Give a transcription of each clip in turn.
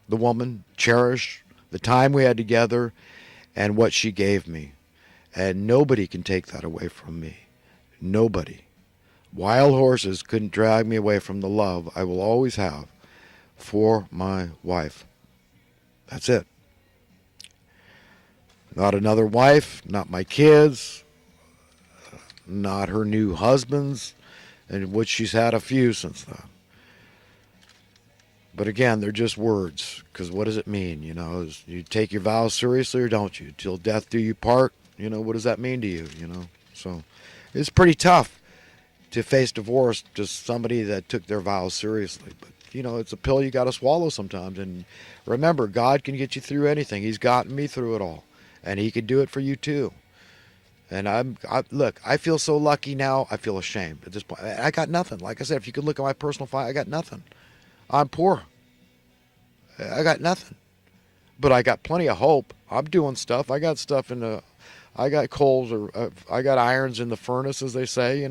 the woman, cherish the time we had together and what she gave me. And nobody can take that away from me. Nobody. Wild horses couldn't drag me away from the love I will always have for my wife. That's it. Not another wife, not my kids, not her new husbands, and which she's had a few since then. But again, they're just words, because what does it mean? You take your vows seriously or don't you? Till death do you part. What does that mean to you? So it's pretty tough to face divorce to somebody that took their vows seriously. But it's a pill you got to swallow sometimes. And remember, God can get you through anything. He's gotten me through it all, and He could do it for you too. And look, I feel so lucky now. I feel ashamed at this point. I got nothing. Like I said, if you could look at my personal file, I got nothing. I'm poor. I got nothing. But I got plenty of hope. I'm doing stuff. I got stuff I got coals, or I got irons in the furnace, as they say.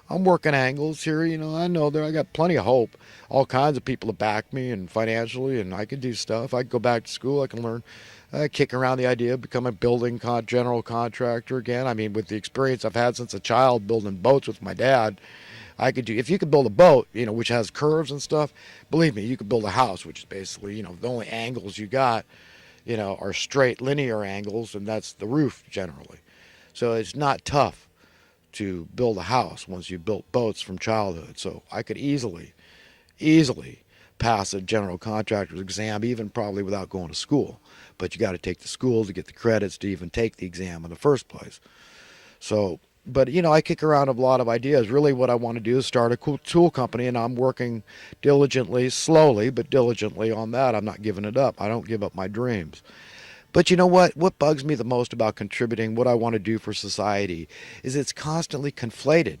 I'm working angles here. I know I got plenty of hope. All kinds of people to back me and financially, and I can do stuff. I can go back to school. I can learn. Kicking around the idea of becoming a building general contractor again. I mean, with the experience I've had since a child building boats with my dad, I could do. If you could build a boat, which has curves and stuff, believe me, you could build a house, which is basically, the only angles you got, are straight linear angles, and that's the roof generally. So it's not tough to build a house once you built boats from childhood. So I could easily pass a general contractor's exam, even probably without going to school. But you got to take the school to get the credits to even take the exam in the first place. So, but I kick around a lot of ideas. Really what I want to do is start a cool tool company, and I'm working diligently, slowly, but diligently on that. I'm not giving it up. I don't give up my dreams. But you know what? What bugs me the most about contributing, what I want to do for society, is it's constantly conflated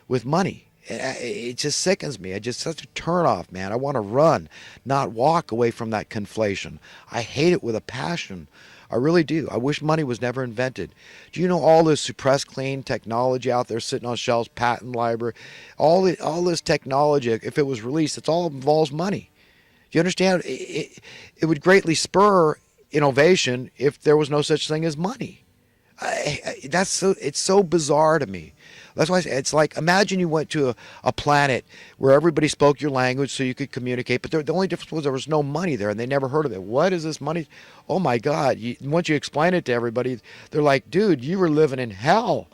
with money. It just sickens me. It's just such a turnoff, man. I want to run, not walk away from that conflation. I hate it with a passion. I really do. I wish money was never invented. Do you know all this suppressed clean technology out there sitting on shelves, patent library, all this technology, if it was released, it all involves money. Do you understand? It would greatly spur innovation if there was no such thing as money. It's so bizarre to me. That's why it's like, imagine you went to a planet where everybody spoke your language so you could communicate, but the only difference was there was no money there, and they never heard of it. What is this money? Oh my God. Once you explain it to everybody, they're like, dude, you were living in hell.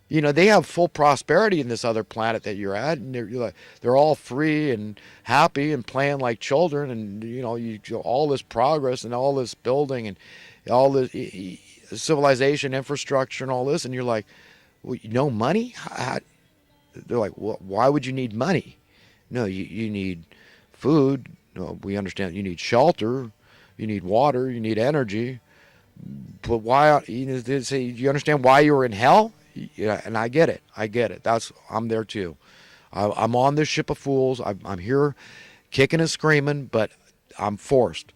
They have full prosperity in this other planet that you're at, and they're all free and happy and playing like children, and all this progress and all this building and all this civilization, infrastructure, and all this, and you're like, well, no money? They're like, well, why would you need money? No, you need food. No, we understand you need shelter, you need water, you need energy. But why? They say, you understand why you were in hell? Yeah, and I get it. I'm there too. I'm on this ship of fools. I'm here, kicking and screaming, but I'm forced.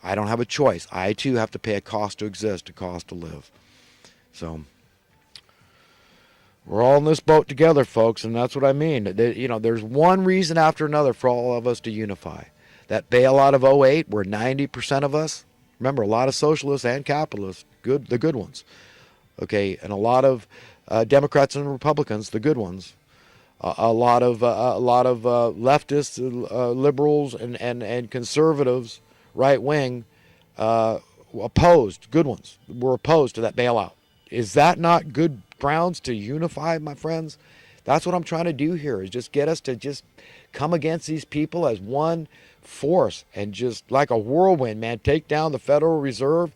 I don't have a choice. I too have to pay a cost to exist, a cost to live. So we're all in this boat together, folks, and that's what I mean. There's one reason after another for all of us to unify. That bailout of '08, where 90% of us, remember, a lot of socialists and capitalists, the good ones, okay, and a lot of Democrats and Republicans, the good ones, a lot of leftists, liberals, and conservatives, right wing, opposed, good ones, were opposed to that bailout. Is that not good grounds to unify, my friends? That's what I'm trying to do here, is just get us to just come against these people as one force, and just like a whirlwind, man, take down the Federal Reserve.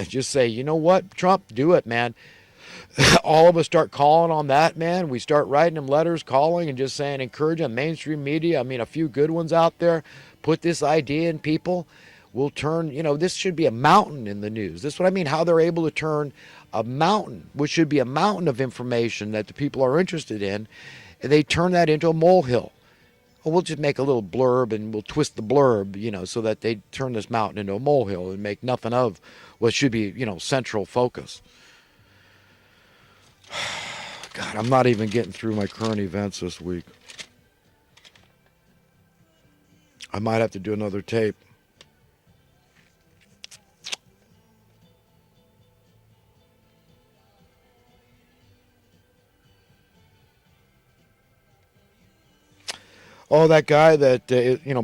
Just say, you know what, Trump, do it, man. All of us start calling on that, man. We start writing them letters, calling, and just saying, encouraging mainstream media. I mean, a few good ones out there. Put this idea in people. We'll turn, this should be a mountain in the news. This is what I mean, how they're able to turn a mountain, which should be a mountain of information that the people are interested in, and they turn that into a molehill. Well, we'll just make a little blurb, and we'll twist the blurb, so that they turn this mountain into a molehill and make nothing of what should be, central focus. God, I'm not even getting through my current events this week. I might have to do another tape. Oh, that guy that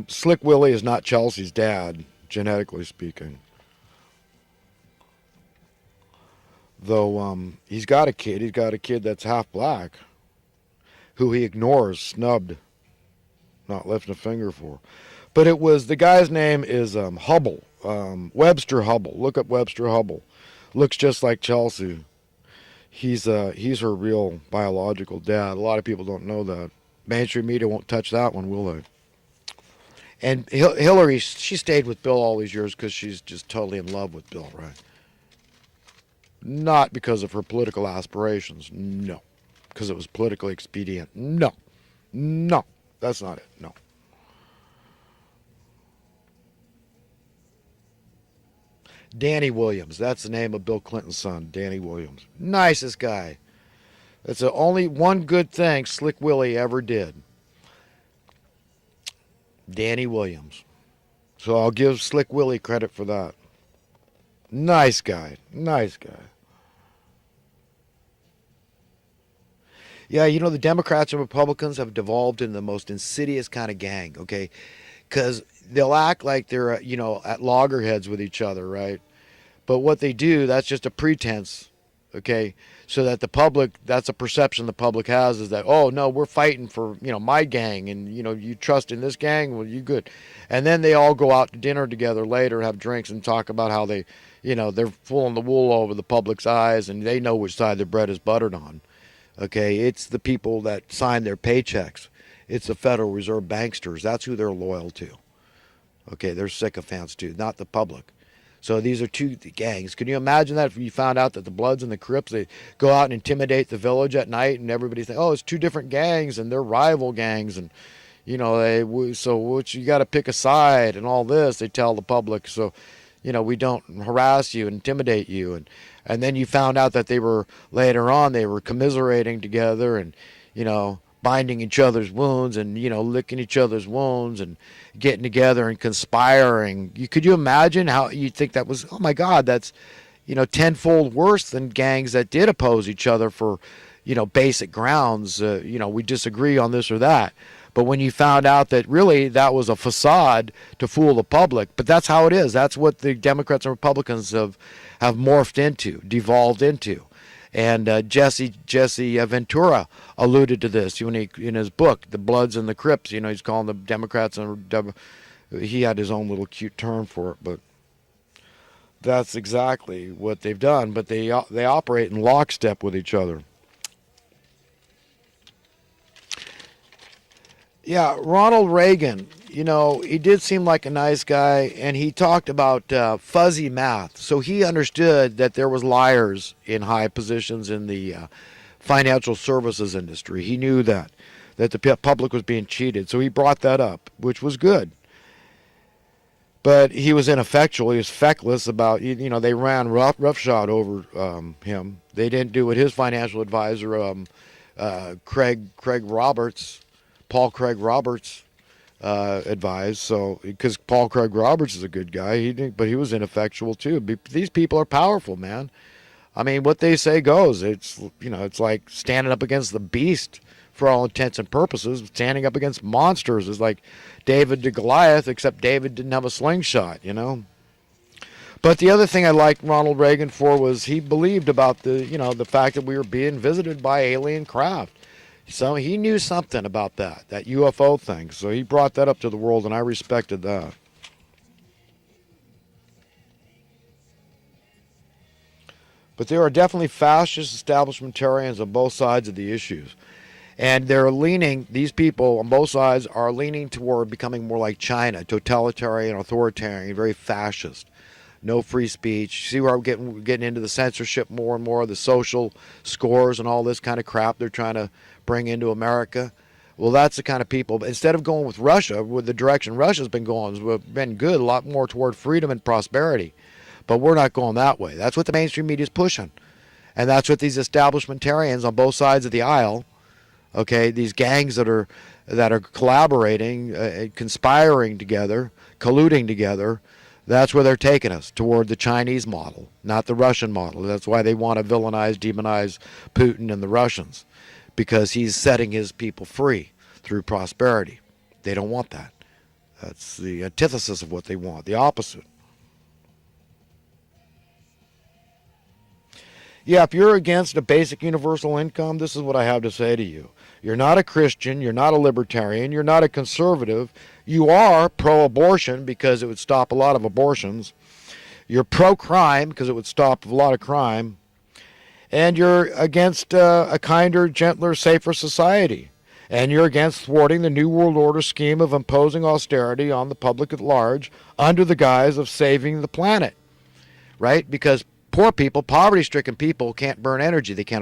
Slick Willie is not Chelsea's dad, genetically speaking. Though he's got a kid. He's got a kid that's half black, who he ignores, snubbed, not lifting a finger for. But it was the guy's name is Hubble, Webster Hubble. Look up Webster Hubble. Looks just like Chelsea. He's her real biological dad. A lot of people don't know that. Mainstream media won't touch that one, will they? And Hillary, she stayed with Bill all these years because she's just totally in love with Bill, right? Not because of her political aspirations. No. Because it was politically expedient. No. No. That's not it. No. Danny Williams. That's the name of Bill Clinton's son, Danny Williams. Nicest guy. That's the only one good thing Slick Willie ever did. Danny Williams. So I'll give Slick Willie credit for that. Nice guy. Nice guy. Yeah, the Democrats and Republicans have devolved into the most insidious kind of gang, okay? Because they'll act like they're, at loggerheads with each other, right? But what they do, that's just a pretense, okay? So that the public, that's a perception the public has, is that, oh, no, we're fighting for, my gang, and, you trust in this gang, well, you good. And then they all go out to dinner together later, have drinks, and talk about how they, they're pulling the wool over the public's eyes, and they know which side their bread is buttered on. Okay, it's the people that sign their paychecks. It's the Federal Reserve banksters. That's who they're loyal to. Okay, they're sycophants too, not the public. So these are two gangs. Can you imagine that if you found out that the Bloods and the Crips, they go out and intimidate the village at night, and everybody's saying, oh, it's two different gangs and they're rival gangs, and so which you got to pick a side and all this. They tell the public, so we don't harass you, intimidate you, and then you found out that they were later on they were commiserating together and binding each other's wounds and licking each other's wounds and getting together and conspiring. Could you imagine how you think that was? Oh my God, that's tenfold worse than gangs that did oppose each other for basic grounds. We disagree on this or that. But when you found out that really that was a facade to fool the public, but that's how it is. That's what the Democrats and Republicans have morphed into, devolved into. And Jesse Ventura alluded to this when in his book, The Bloods and the Crips. He's calling the Democrats and he had his own little cute term for it, but that's exactly what they've done. But they operate in lockstep with each other. Yeah, Ronald Reagan, he did seem like a nice guy, and he talked about fuzzy math. So he understood that there was liars in high positions in the financial services industry. He knew that the public was being cheated. So he brought that up, which was good. But he was ineffectual. He was feckless about, they ran roughshod over him. They didn't do what his financial advisor, Paul Craig Roberts, advised. So, because Paul Craig Roberts is a good guy, but he was ineffectual too. These people are powerful, man. I mean, what they say goes. It's it's like standing up against the beast for all intents and purposes. Standing up against monsters is like David to Goliath, except David didn't have a slingshot, But the other thing I liked Ronald Reagan for was he believed about the fact that we were being visited by alien craft. So he knew something about that UFO thing. So he brought that up to the world, and I respected that. But there are definitely fascist establishmentarians on both sides of the issues. And these people on both sides are leaning toward becoming more like China, totalitarian, authoritarian, very fascist. No free speech. See where we're getting into the censorship more and more, the social scores and all this kind of crap they're trying to bring into America. Well, that's the kind of people. But instead of going with Russia, with the direction Russia's been going, has been good, a lot more toward freedom and prosperity. But we're not going that way. That's what the mainstream media is pushing. And that's what these establishmentarians on both sides of the aisle, okay, these gangs that are collaborating, conspiring together, colluding together, that's where they're taking us, toward the Chinese model, not the Russian model. That's why they want to villainize, demonize Putin and the Russians, because he's setting his people free through prosperity. They don't want that. That's the antithesis of what they want, the opposite. Yeah, if you're against a basic universal income, this is what I have to say to you. You're not a Christian, you're not a libertarian, you're not a conservative. You are pro-abortion because it would stop a lot of abortions. You're pro-crime because it would stop a lot of crime. And you're against a kinder, gentler, safer society. And you're against thwarting the New World Order scheme of imposing austerity on the public at large under the guise of saving the planet, right? Because poor people, poverty-stricken people can't burn energy. They can't